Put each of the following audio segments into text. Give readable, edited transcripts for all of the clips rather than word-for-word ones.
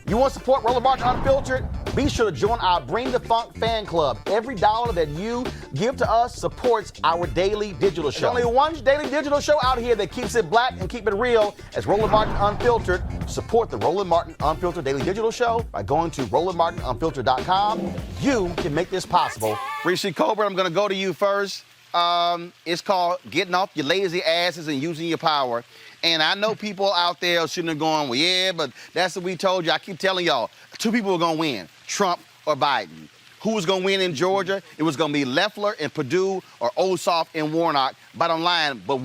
You want to support Roland Martin Unfiltered? Be sure to join our Bring the Funk fan club. Every dollar that you give to us supports our daily digital show. There's only one daily digital show out here that keeps it black and keep it real as Roland Martin Unfiltered. Support the Roland Martin Unfiltered daily digital show by going to RolandMartinUnfiltered.com. You can make this possible. Rishi Colbert, I'm going to go to you first. It's called getting off your lazy asses and using your power. And I know people out there sitting there going, well, yeah, but that's what we told you. I keep telling y'all, two people are going to win, Trump or Biden. Who was going to win in Georgia? It was going to be Loeffler and Perdue or Ossoff and Warnock, bottom line. But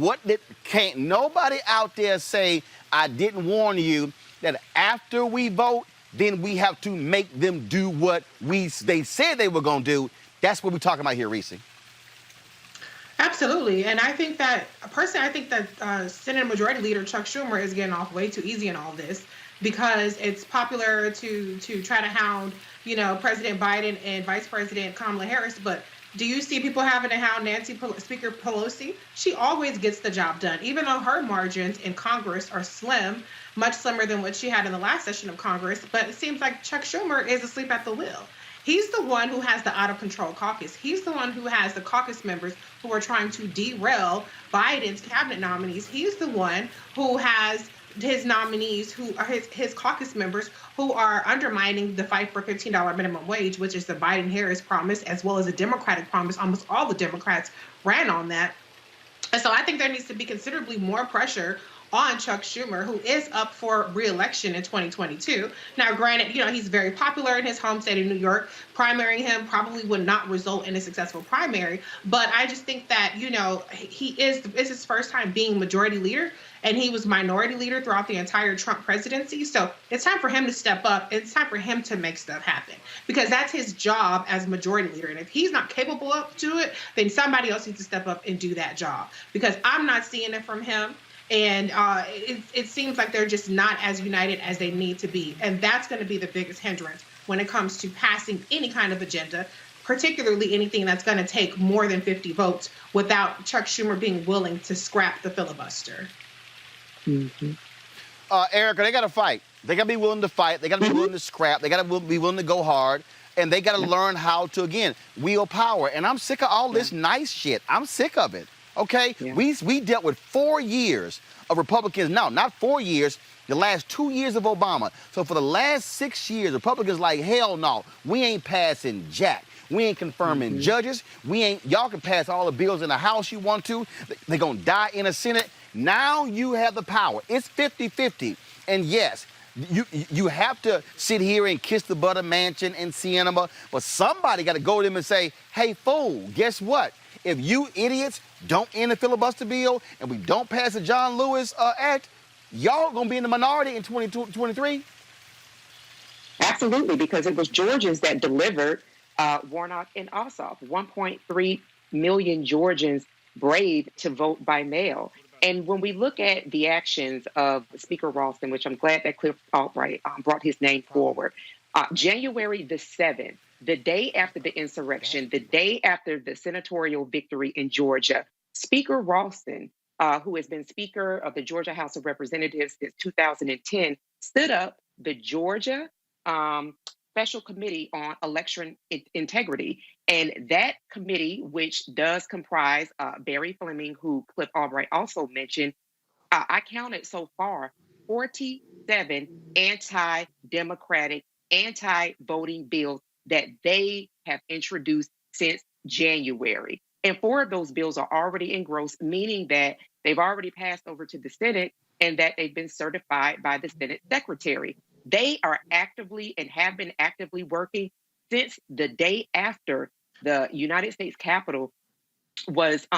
can't nobody out there say, I didn't warn you that after we vote, then we have to make them do what they said they were going to do. That's what we're talking about here, Reese. Absolutely. And I think that, personally, Senate Majority Leader Chuck Schumer is getting off way too easy in all this because it's popular to try to hound, President Biden and Vice President Kamala Harris. But do you see people having to hound Speaker Pelosi? She always gets the job done, even though her margins in Congress are slim, much slimmer than what she had in the last session of Congress. But it seems like Chuck Schumer is asleep at the wheel. He's the one who has the out-of-control caucus. He's the one who has the caucus members who are trying to derail Biden's cabinet nominees. He's the one who has his nominees, who are his caucus members, who are undermining the fight for $15 minimum wage, which is the Biden-Harris promise, as well as a Democratic promise. Almost all the Democrats ran on that. And so I think there needs to be considerably more pressure on Chuck Schumer, who is up for re-election in 2022. Now, granted, he's very popular in his home state of New York. Primarying him probably would not result in a successful primary. But I just think that, it's his first time being majority leader, and he was minority leader throughout the entire Trump presidency. So it's time for him to step up. It's time for him to make stuff happen because that's his job as majority leader. And if he's not capable of to it, then somebody else needs to step up and do that job because I'm not seeing it from him. And it seems like they're just not as united as they need to be. And that's going to be the biggest hindrance when it comes to passing any kind of agenda, particularly anything that's going to take more than 50 votes without Chuck Schumer being willing to scrap the filibuster. Mm-hmm. Erica, they got to fight. They got to be willing to fight. They got to be willing to scrap. They got to be willing to go hard. And they got to learn how to, again, wield power. And I'm sick of all this nice shit. I'm sick of it. Okay, yeah. We dealt with 4 years of Republicans. No, not 4 years. The last 2 years of Obama. So for the last 6 years, Republicans like, hell no, we ain't passing jack. We ain't confirming judges. Y'all can pass all the bills in the House you want to. They're going to die in the Senate. Now you have the power. It's 50-50. And yes, you have to sit here and kiss the butter mansion in Siena, but somebody got to go to them and say, hey, fool, guess what? If you idiots don't end the filibuster bill and we don't pass the John Lewis Act, y'all going to be in the minority in 2023? Absolutely, because it was Georgians that delivered Warnock and Ossoff. 1.3 million Georgians braved to vote by mail. And when we look at the actions of Speaker Ralston, which I'm glad that Cliff Albright brought his name forward, January the 7th, the day after the insurrection, the day after the senatorial victory in Georgia, Speaker Ralston, who has been Speaker of the Georgia House of Representatives since 2010, stood up the Georgia Special Committee on Election Integrity. And that committee, which does comprise Barry Fleming, who Cliff Albright also mentioned, I counted so far 47 anti-democratic, anti-voting bills that they have introduced since January. And 4 of those bills are already engrossed, meaning that they've already passed over to the Senate and that they've been certified by the Senate Secretary. They are actively and have been actively working since the day after the United States Capitol was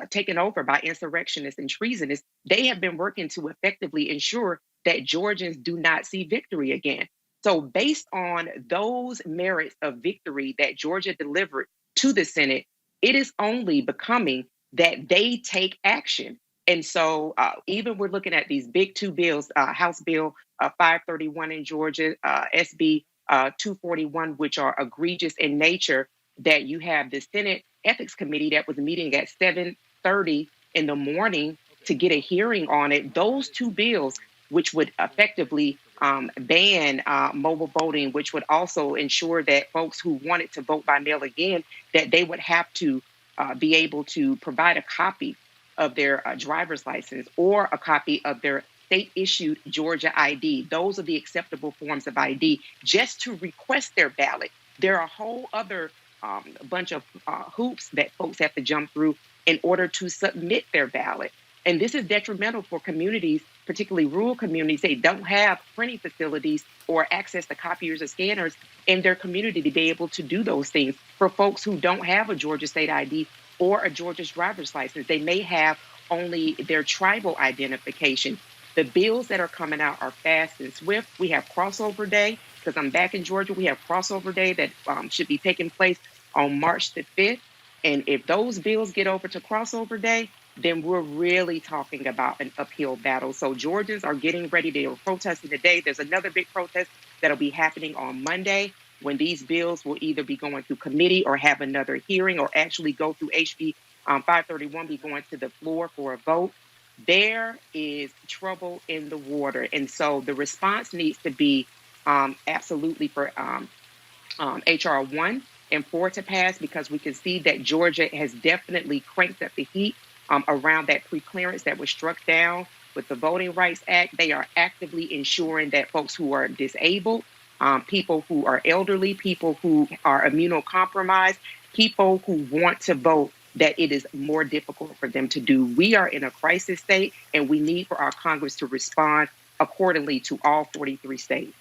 taken over by insurrectionists and treasonists. They have been working to effectively ensure that Georgians do not see victory again. So based on those merits of victory that Georgia delivered to the Senate, it is only becoming that they take action. And so even we're looking at these big 2 bills, House Bill 531 in Georgia, SB 241, which are egregious in nature, that you have the Senate Ethics Committee that was meeting at 7:30 in the morning to get a hearing on it. Those 2 bills which would effectively ban mobile voting, which would also ensure that folks who wanted to vote by mail again, that they would have to be able to provide a copy of their driver's license or a copy of their state-issued Georgia ID. Those are the acceptable forms of ID just to request their ballot. There are a whole other bunch of hoops that folks have to jump through in order to submit their ballot. And this is detrimental for communities, particularly rural communities. They don't have printing facilities or access to copiers or scanners in their community to be able to do those things. For folks who don't have a Georgia state ID or a Georgia driver's license, they may have only their tribal identification. The bills that are coming out are fast and swift. We have crossover day, because I'm back in Georgia. We have crossover day that should be taking place on March the 5th. And if those bills get over to crossover day, then we're really talking about an uphill battle. So Georgians are getting ready. They are protesting today. There's another big protest that'll be happening on Monday when these bills will either be going through committee or have another hearing or actually go through HB 531, be going to the floor for a vote. There is trouble in the water. And so the response needs to be absolutely for HR 1 and 4 to pass, because we can see that Georgia has definitely cranked up the heat around that preclearance that was struck down with the Voting Rights Act. They are actively ensuring that folks who are disabled, people who are elderly, people who are immunocompromised, people who want to vote, that it is more difficult for them to do. We are in a crisis state, and we need for our Congress to respond accordingly to all 43 states.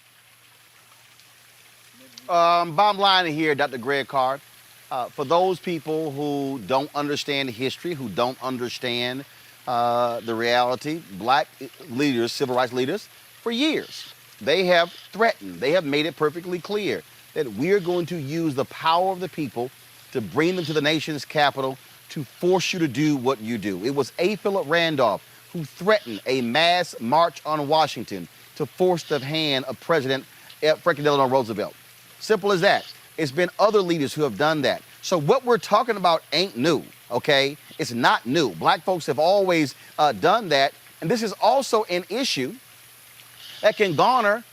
Bottom line here, Dr. Greg Card, for those people who don't understand history, who don't understand the reality, black leaders, civil rights leaders, for years, they have threatened, they have made it perfectly clear that we are going to use the power of the people to bring them to the nation's capital to force you to do what you do. It was A. Philip Randolph who threatened a mass march on Washington to force the hand of President Franklin Delano Roosevelt. Simple as that. It's been other leaders who have done that. So what we're talking about ain't new, okay? It's not new. Black folks have always done that. And this is also an issue that can garner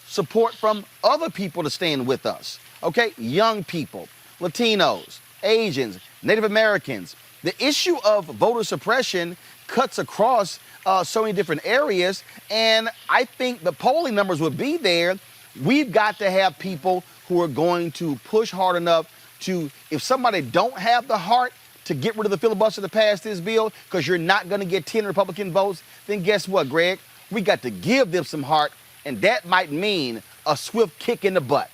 support from other people to stand with us, okay? Young people, Latinos, Asians, Native Americans. The issue of voter suppression cuts across so many different areas, and I think the polling numbers would be there. We've got to have people who are going to push hard enough to, if somebody don't have the heart to get rid of the filibuster to pass this bill, because you're not going to get 10 Republican votes, then guess what, Greg? We got to give them some heart, and that might mean a swift kick in the butt.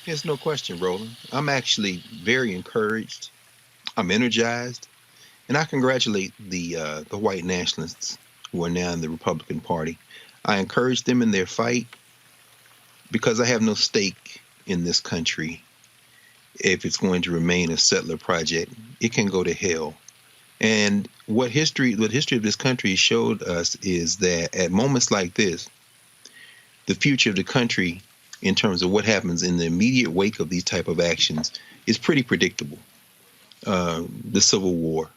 There's no question, Roland. I'm actually very encouraged. I'm energized. And I congratulate the white nationalists who are now in the Republican Party. I encourage them in their fight because I have no stake in this country. If it's going to remain a settler project, it can go to hell. And what history of this country showed us is that at moments like this, the future of the country in terms of what happens in the immediate wake of these type of actions is pretty predictable. The Civil War,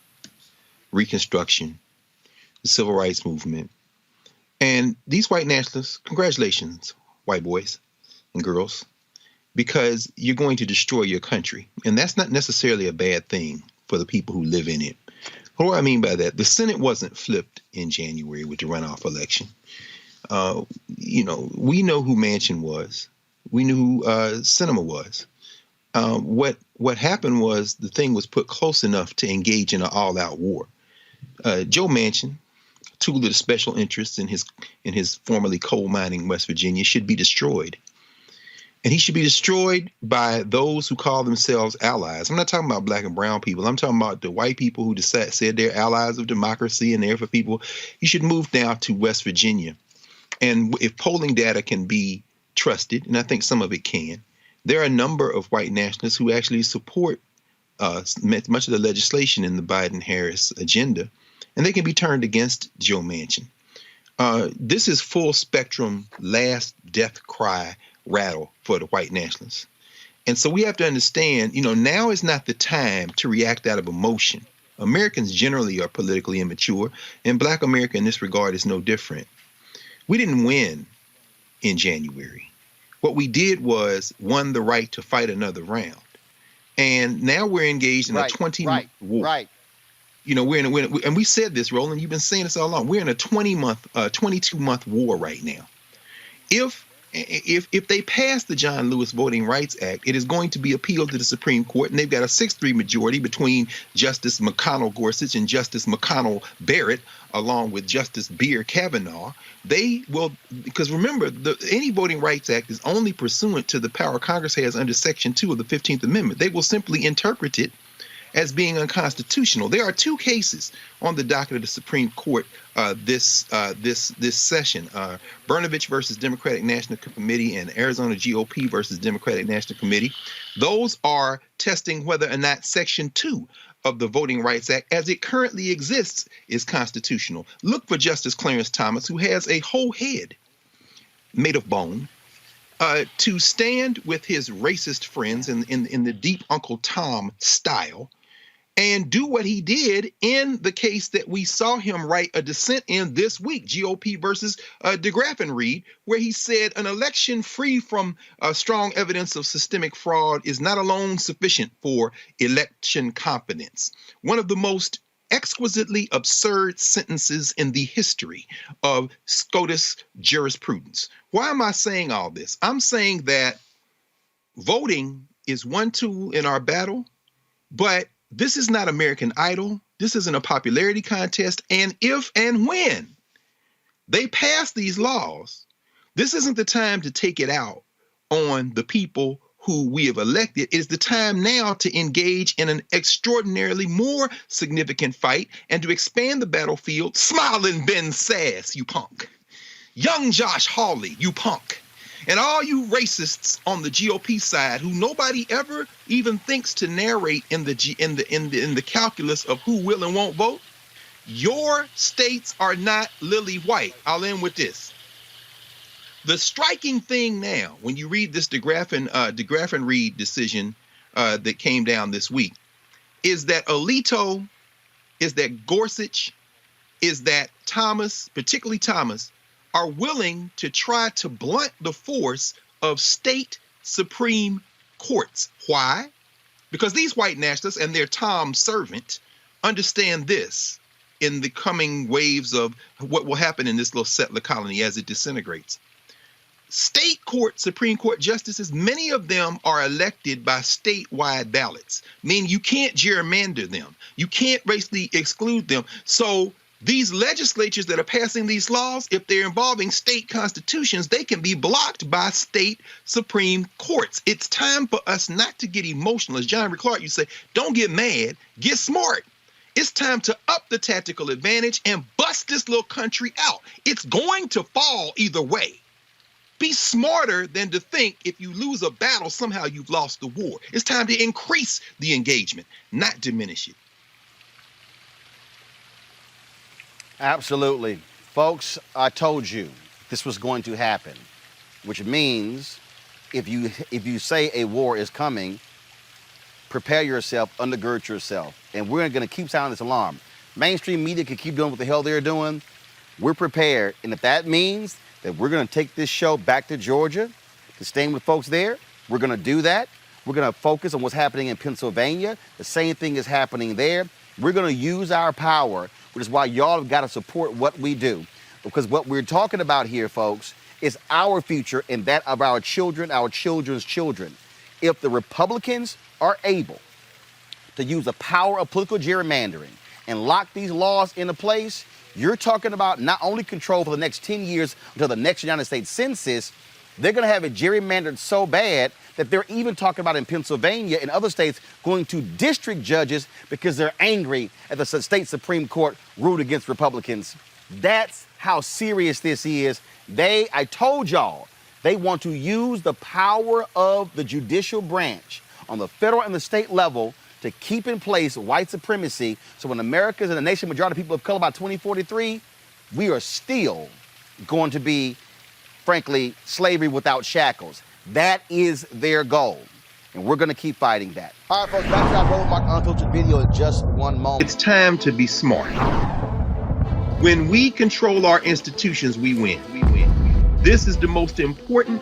Reconstruction, the Civil Rights Movement. And these white nationalists, congratulations, white boys and girls, because you're going to destroy your country. And that's not necessarily a bad thing for the people who live in it. What do I mean by that? The Senate wasn't flipped in January with the runoff election. We know who Manchin was. We knew who Sinema was. What happened was the thing was put close enough to engage in an all-out war. Joe Manchin, tool of the special interests in his formerly coal mining West Virginia, should be destroyed. And he should be destroyed by those who call themselves allies. I'm not talking about black and brown people. I'm talking about the white people who said they're allies of democracy and they're for people. You should move now to West Virginia. And if polling data can be trusted, and I think some of it can, there are a number of white nationalists who actually support much of the legislation in the Biden-Harris agenda, and they can be turned against Joe Manchin. This is full spectrum, last death cry rattle for the white nationalists. And so we have to understand, now is not the time to react out of emotion. Americans generally are politically immature, and Black America in this regard is no different. We didn't win in January. What we did was won the right to fight another round. And now we're engaged in a 20-month war. Right. You know, and we said this, Roland, you've been saying this all along. We're in a 22-month war right now. If they pass the John Lewis Voting Rights Act, it is going to be appealed to the Supreme Court, and they've got a 6-3 majority between Justice McConnell Gorsuch and Justice McConnell Barrett, along with Justice Beer Kavanaugh. They will, because remember, any Voting Rights Act is only pursuant to the power Congress has under Section 2 of the 15th Amendment. They will simply interpret it as being unconstitutional. There are 2 cases on the docket of the Supreme Court this session: Brnovich versus Democratic National Committee and Arizona GOP versus Democratic National Committee. Those are testing whether or not Section 2 of the Voting Rights Act, as it currently exists, is constitutional. Look for Justice Clarence Thomas, who has a whole head made of bone, to stand with his racist friends in the deep Uncle Tom style, and do what he did in the case that we saw him write a dissent in this week, GOP versus DeGraff and Reed, where he said an election free from strong evidence of systemic fraud is not alone sufficient for election confidence. One of the most exquisitely absurd sentences in the history of SCOTUS jurisprudence. Why am I saying all this? I'm saying that voting is one tool in our battle, but this is not American Idol. This isn't a popularity contest. And if and when they pass these laws, this isn't the time to take it out on the people who we have elected. It is the time now to engage in an extraordinarily more significant fight and to expand the battlefield. Smiling Ben Sass, you punk. Young Josh Hawley, you punk. And all you racists on the GOP side who nobody ever even thinks to narrate in the calculus of who will and won't vote, your states are not lily white. I'll end with this. The striking thing now, when you read this DeGraff and Reed decision that came down this week, is that Alito, is that Gorsuch, is that Thomas, particularly Thomas, are willing to try to blunt the force of state Supreme Courts. Why? Because these white nationalists and their Tom servant understand this in the coming waves of what will happen in this little settler colony as it disintegrates. State court, Supreme Court justices, many of them are elected by statewide ballots, meaning you can't gerrymander them. You can't racially exclude them. So these legislatures that are passing these laws, if they're involving state constitutions, they can be blocked by state Supreme Courts. It's time for us not to get emotional. As John Clark, you say, don't get mad, get smart. It's time to up the tactical advantage and bust this little country out. It's going to fall either way. Be smarter than to think if you lose a battle, somehow you've lost the war. It's time to increase the engagement, not diminish it. Absolutely. Folks, I told you this was going to happen, which means if you say a war is coming, prepare yourself, undergird yourself. And we're going to keep sounding this alarm. Mainstream media can keep doing what the hell they're doing. We're prepared. And if that means that we're going to take this show back to Georgia, to staying with folks there, we're going to do that. We're going to focus on what's happening in Pennsylvania. The same thing is happening there. We're going to use our power, which is why y'all have got to support what we do. Because what we're talking about here, folks, is our future and that of our children, our children's children. If the Republicans are able to use the power of political gerrymandering and lock these laws into place, you're talking about not only control for the next 10 years until the next United States Census, they're going to have it gerrymandered so bad that they're even talking about in Pennsylvania and other states going to district judges because they're angry at the state Supreme Court ruled against Republicans. That's how serious this is. I told y'all, they want to use the power of the judicial branch on the federal and the state level to keep in place white supremacy. So when America's and the nation majority of people of color by 2043, we are still going to be, frankly, slavery without shackles. That is their goal. And we're going to keep fighting that. All right, folks, back to our Roland Mark Unfiltered video in just one moment. It's time to be smart. When we control our institutions, we win. This is the most important